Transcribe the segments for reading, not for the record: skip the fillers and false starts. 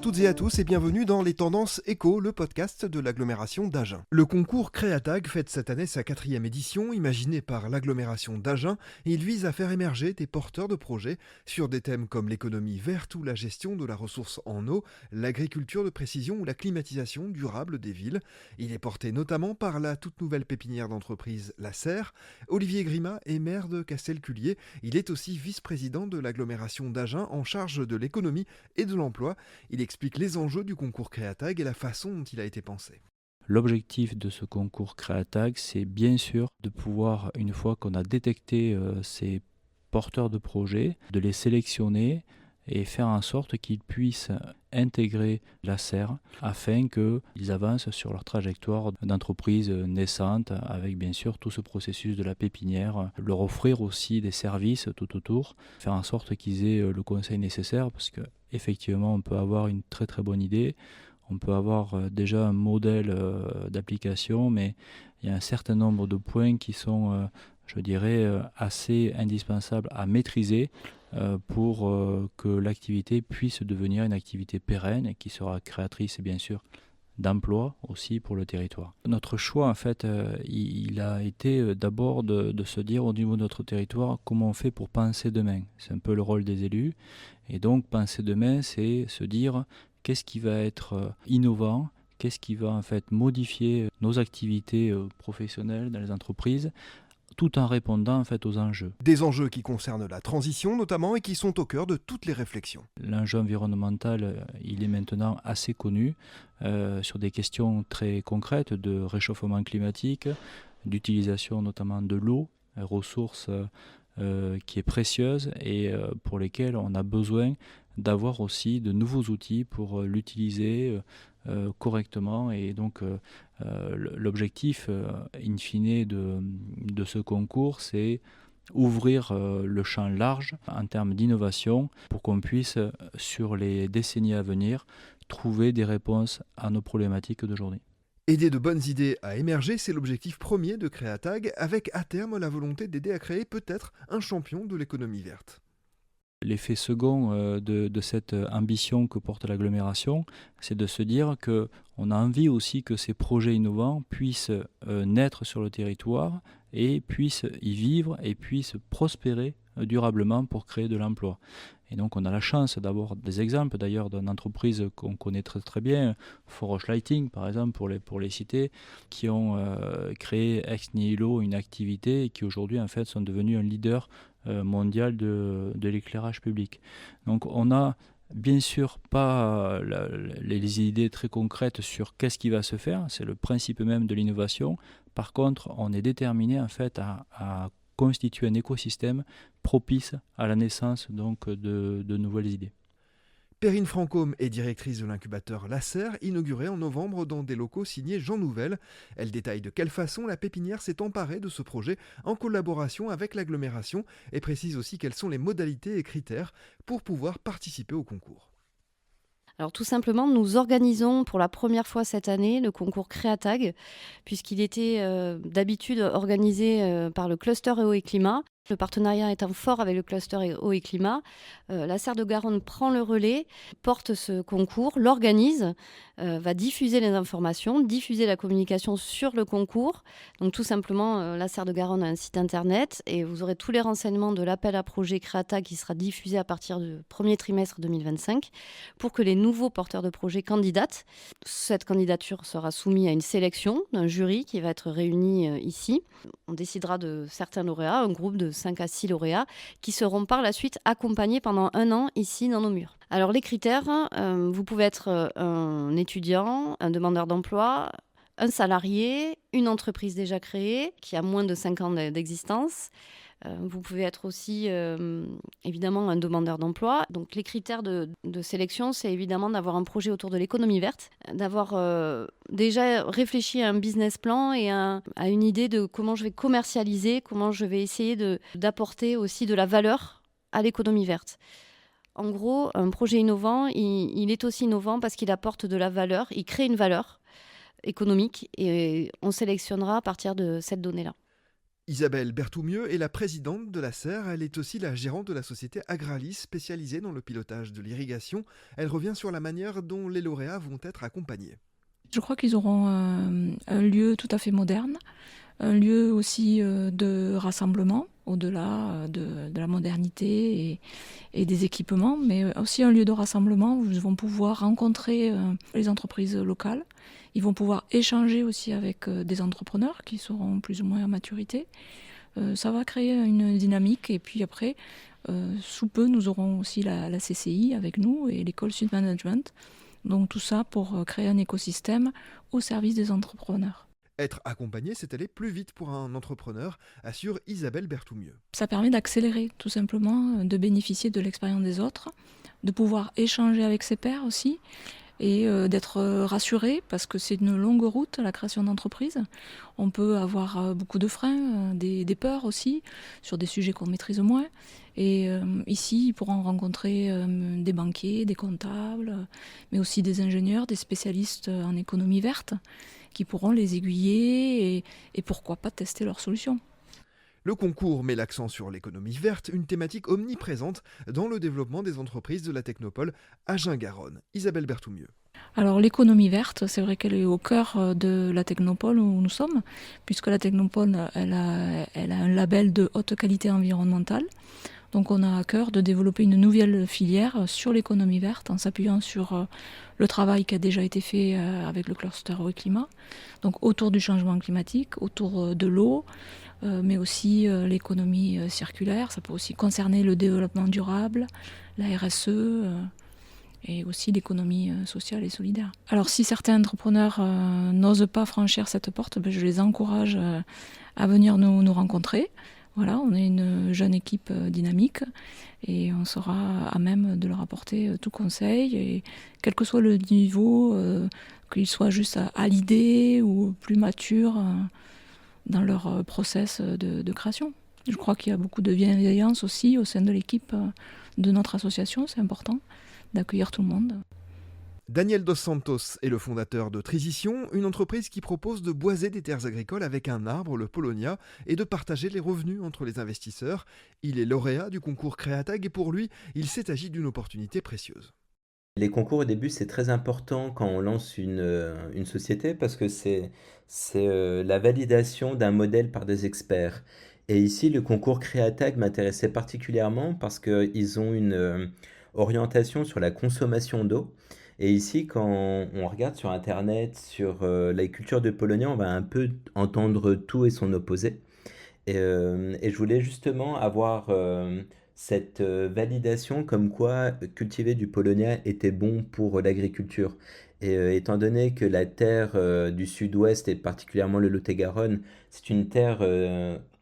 toutes et à tous et bienvenue dans les Tendances Éco, le podcast de l'agglomération d'Agen. Le concours Créatag fête cette année sa 4e édition, imaginé par l'agglomération d'Agen. Il vise à faire émerger des porteurs de projets sur des thèmes comme l'économie verte ou la gestion de la ressource en eau, l'agriculture de précision ou la climatisation durable des villes. Il est porté notamment par la toute nouvelle pépinière d'entreprise La Serre. Olivier Grimat est maire de Castelculier. Il est aussi vice-président de l'agglomération d'Agen en charge de l'économie et de l'emploi. Il explique les enjeux du concours Créatag et la façon dont il a été pensé. L'objectif de ce concours Créatag, c'est bien sûr de pouvoir, une fois qu'on a détecté ces porteurs de projets, de les sélectionner et faire en sorte qu'ils puissent intégrer la serre afin qu'ils avancent sur leur trajectoire d'entreprise naissante avec bien sûr tout ce processus de la pépinière, leur offrir aussi des services tout autour, faire en sorte qu'ils aient le conseil nécessaire parce que effectivement on peut avoir une très très bonne idée, on peut avoir déjà un modèle d'application, mais il y a un certain nombre de points qui sont je dirais assez indispensables à maîtriser pour que l'activité puisse devenir une activité pérenne et qui sera créatrice bien sûr d'emplois aussi pour le territoire. Notre choix en fait il a été d'abord de se dire au niveau de notre territoire comment on fait pour penser demain. C'est un peu le rôle des élus et donc penser demain c'est se dire qu'est-ce qui va être innovant, qu'est-ce qui va en fait modifier nos activités professionnelles dans les entreprises tout en répondant en fait aux enjeux. Des enjeux qui concernent la transition notamment et qui sont au cœur de toutes les réflexions. L'enjeu environnemental, il est maintenant assez connu sur des questions très concrètes de réchauffement climatique, d'utilisation notamment de l'eau, ressource qui est précieuse et pour lesquelles on a besoin d'avoir aussi de nouveaux outils pour l'utiliser correctement et donc l'objectif in fine de ce concours c'est ouvrir le champ large en termes d'innovation pour qu'on puisse sur les décennies à venir trouver des réponses à nos problématiques d'aujourd'hui. Aider de bonnes idées à émerger, c'est l'objectif premier de Créatag, avec à terme la volonté d'aider à créer peut-être un champion de l'économie verte. L'effet second de cette ambition que porte l'agglomération, c'est de se dire qu'on a envie aussi que ces projets innovants puissent naître sur le territoire et puissent y vivre et puissent prospérer durablement pour créer de l'emploi. Et donc on a la chance d'avoir des exemples d'ailleurs d'une entreprise qu'on connaît très très bien, Foroche Lighting par exemple pour les citer, qui ont créé ex nihilo une activité et qui aujourd'hui en fait sont devenus un leader mondial de l'éclairage public. Donc on a bien sûr pas les idées très concrètes sur qu'est-ce qui va se faire, c'est le principe même de l'innovation. Par contre, on est déterminé en fait à constituer un écosystème propice à la naissance donc de nouvelles idées. Perrine Francôme est directrice de l'incubateur La Serre, inauguré en novembre dans des locaux signés Jean Nouvel. Elle détaille de quelle façon la pépinière s'est emparée de ce projet en collaboration avec l'agglomération et précise aussi quelles sont les modalités et critères pour pouvoir participer au concours. Alors tout simplement, nous organisons pour la première fois cette année le concours Créatag, puisqu'il était d'habitude organisé par le cluster Eau et Climat. Le partenariat étant fort avec le cluster Eau et Climat, la Serre de Garonne prend le relais, porte ce concours, l'organise, va diffuser les informations, diffuser la communication sur le concours. Donc tout simplement, la Serre de Garonne a un site internet et vous aurez tous les renseignements de l'appel à projet Créatag qui sera diffusé à partir du premier trimestre 2025 pour que les nouveaux porteurs de projets candidatent. Cette candidature sera soumise à une sélection d'un jury qui va être réuni ici. On décidera de certains lauréats, un groupe de 5 à 6 lauréats qui seront par la suite accompagnés pendant 1 an ici dans nos murs. Alors les critères, vous pouvez être un étudiant, un demandeur d'emploi, un salarié, une entreprise déjà créée qui a moins de 5 ans d'existence. Vous pouvez être aussi évidemment un demandeur d'emploi. Donc les critères de sélection, c'est évidemment d'avoir un projet autour de l'économie verte, d'avoir déjà réfléchi à un business plan et à une idée de comment je vais commercialiser, comment je vais essayer d'apporter aussi de la valeur à l'économie verte. En gros, un projet innovant, il est aussi innovant parce qu'il apporte de la valeur, il crée une valeur économique et on sélectionnera à partir de cette donnée-là. Isabelle Berthoumieux est la présidente de la SER, elle est aussi la gérante de la société Agralis spécialisée dans le pilotage de l'irrigation. Elle revient sur la manière dont les lauréats vont être accompagnés. Je crois qu'ils auront un lieu tout à fait moderne, un lieu aussi de rassemblement, au-delà de la modernité et des équipements, mais aussi un lieu de rassemblement où ils vont pouvoir rencontrer les entreprises locales. Ils vont pouvoir échanger aussi avec des entrepreneurs qui seront plus ou moins à maturité. Ça va créer une dynamique et puis après, sous peu, nous aurons aussi la CCI avec nous et l'école Sud Management. Donc tout ça pour créer un écosystème au service des entrepreneurs. Être accompagné, c'est aller plus vite pour un entrepreneur, assure Isabelle Berthoumieux. Ça permet d'accélérer tout simplement, de bénéficier de l'expérience des autres, de pouvoir échanger avec ses pairs aussi et d'être rassuré parce que c'est une longue route la création d'entreprise. On peut avoir beaucoup de freins, des peurs aussi sur des sujets qu'on maîtrise moins. Et ici, ils pourront rencontrer des banquiers, des comptables, mais aussi des ingénieurs, des spécialistes en économie verte qui pourront les aiguiller et pourquoi pas tester leurs solutions. Le concours met l'accent sur l'économie verte, une thématique omniprésente dans le développement des entreprises de la Technopole Agen-Garonne. Isabelle Berthoumieux. Alors l'économie verte, c'est vrai qu'elle est au cœur de la Technopole où nous sommes, puisque la Technopole elle a un label de haute qualité environnementale. Donc on a à cœur de développer une nouvelle filière sur l'économie verte en s'appuyant sur le travail qui a déjà été fait avec le cluster eau et climat, donc autour du changement climatique, autour de l'eau, mais aussi l'économie circulaire. Ça peut aussi concerner le développement durable, la RSE et aussi l'économie sociale et solidaire. Alors si certains entrepreneurs n'osent pas franchir cette porte, je les encourage à venir nous rencontrer. Voilà, on est une jeune équipe dynamique et on sera à même de leur apporter tout conseil, et quel que soit le niveau, qu'ils soient juste à l'idée ou plus matures dans leur process de création. Je crois qu'il y a beaucoup de bienveillance aussi au sein de l'équipe de notre association, c'est important d'accueillir tout le monde. Daniel Dos Santos est le fondateur de Trizition, une entreprise qui propose de boiser des terres agricoles avec un arbre, le Polonia, et de partager les revenus entre les investisseurs. Il est lauréat du concours Créatag et pour lui, il s'est agi d'une opportunité précieuse. Les concours au début, c'est très important quand on lance une société parce que c'est la validation d'un modèle par des experts. Et ici, le concours Créatag m'intéressait particulièrement parce qu'ils ont une orientation sur la consommation d'eau. Et ici, quand on regarde sur Internet, sur la culture de Polonia, on va un peu entendre tout et son opposé. Et je voulais justement avoir cette validation comme quoi cultiver du Polonia était bon pour l'agriculture. Et étant donné que la terre du sud-ouest, et particulièrement le Lot-et-Garonne, c'est une terre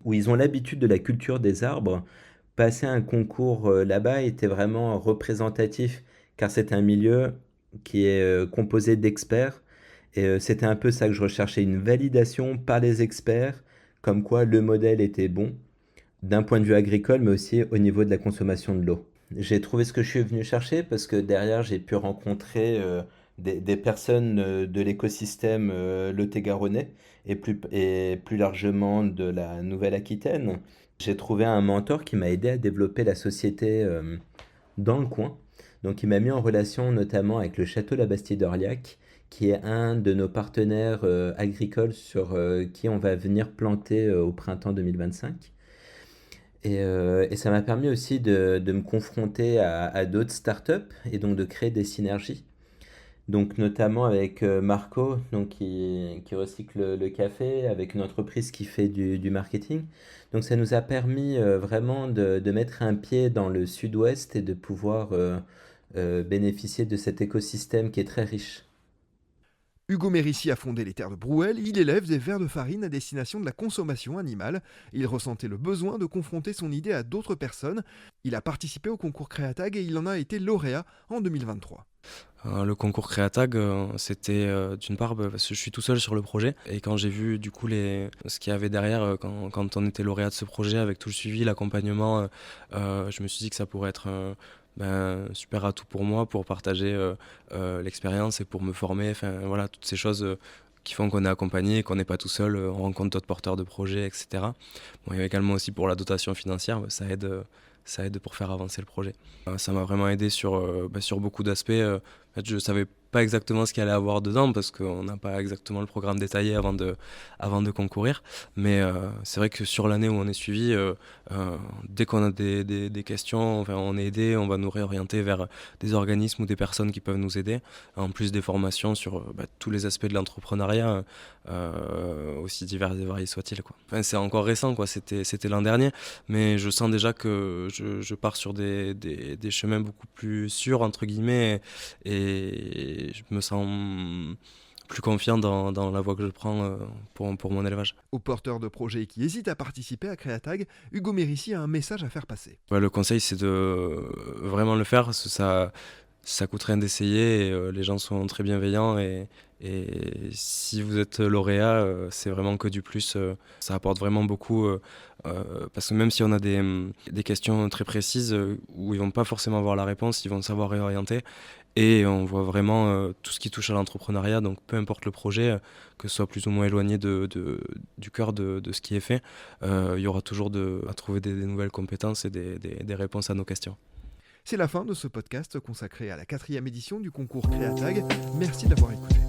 où ils ont l'habitude de la culture des arbres, passer un concours là-bas était vraiment représentatif, car c'est un milieu qui est composé d'experts. Et c'était un peu ça que je recherchais, une validation par les experts, comme quoi le modèle était bon, d'un point de vue agricole, mais aussi au niveau de la consommation de l'eau. J'ai trouvé ce que je suis venu chercher parce que derrière, j'ai pu rencontrer des personnes de l'écosystème lot-et-garonnais et plus largement de la Nouvelle-Aquitaine. J'ai trouvé un mentor qui m'a aidé à développer la société dans le coin. Donc il m'a mis en relation notamment avec le château La Bastide d'Orliac, qui est un de nos partenaires agricoles sur qui on va venir planter au printemps 2025. Et ça m'a permis aussi de me confronter à d'autres startups et donc de créer des synergies. Donc notamment avec Marco, donc qui recycle le café, avec une entreprise qui fait du marketing. Donc ça nous a permis vraiment de mettre un pied dans le sud-ouest et de pouvoir bénéficier de cet écosystème qui est très riche. Hugo Mérissi a fondé les Terres de Brouel, il élève des vers de farine à destination de la consommation animale. Il ressentait le besoin de confronter son idée à d'autres personnes. Il a participé au concours Créatag et il en a été lauréat en 2023. Le concours Créatag, c'était d'une part parce que je suis tout seul sur le projet, et quand j'ai vu du coup ce qu'il y avait derrière quand on était lauréat de ce projet, avec tout le suivi, l'accompagnement, je me suis dit que ça pourrait être super atout pour moi pour partager l'expérience et pour me former, enfin voilà, toutes ces choses qui font qu'on est accompagné, qu'on n'est pas tout seul, on rencontre d'autres porteurs de projets, etc. Bon, il y a également aussi pour la dotation financière, ça aide pour faire avancer le projet. Ça m'a vraiment aidé sur beaucoup d'aspects. En fait, je ne savais pas exactement ce qu'il allait avoir dedans parce qu'on n'a pas exactement le programme détaillé avant de concourir. Mais c'est vrai que sur l'année où on est suivi, dès qu'on a des questions, enfin, on est aidé, on va nous réorienter vers des organismes ou des personnes qui peuvent nous aider. En plus des formations sur tous les aspects de l'entrepreneuriat, aussi divers et variés soient-ils, quoi. Enfin, c'est encore récent, quoi. C'était l'an dernier, mais je sens déjà que je pars sur des chemins beaucoup plus sûrs, entre guillemets, et je me sens plus confiant dans la voie que je prends pour mon élevage. Aux porteurs de projets qui hésitent à participer à Créatag, Hugo Mérissi a un message à faire passer. Le conseil, c'est de vraiment le faire, parce que ça coûte rien d'essayer, et les gens sont très bienveillants, et si vous êtes lauréat, c'est vraiment que du plus. Ça apporte vraiment beaucoup, parce que même si on a des questions très précises où ils vont pas forcément avoir la réponse, ils vont savoir réorienter. Et on voit vraiment tout ce qui touche à l'entrepreneuriat, donc peu importe le projet, que ce soit plus ou moins éloigné du cœur de ce qui est fait, il y aura toujours à trouver des nouvelles compétences et des réponses à nos questions. C'est la fin de ce podcast consacré à la 4e édition du concours Créatag. Merci d'avoir écouté.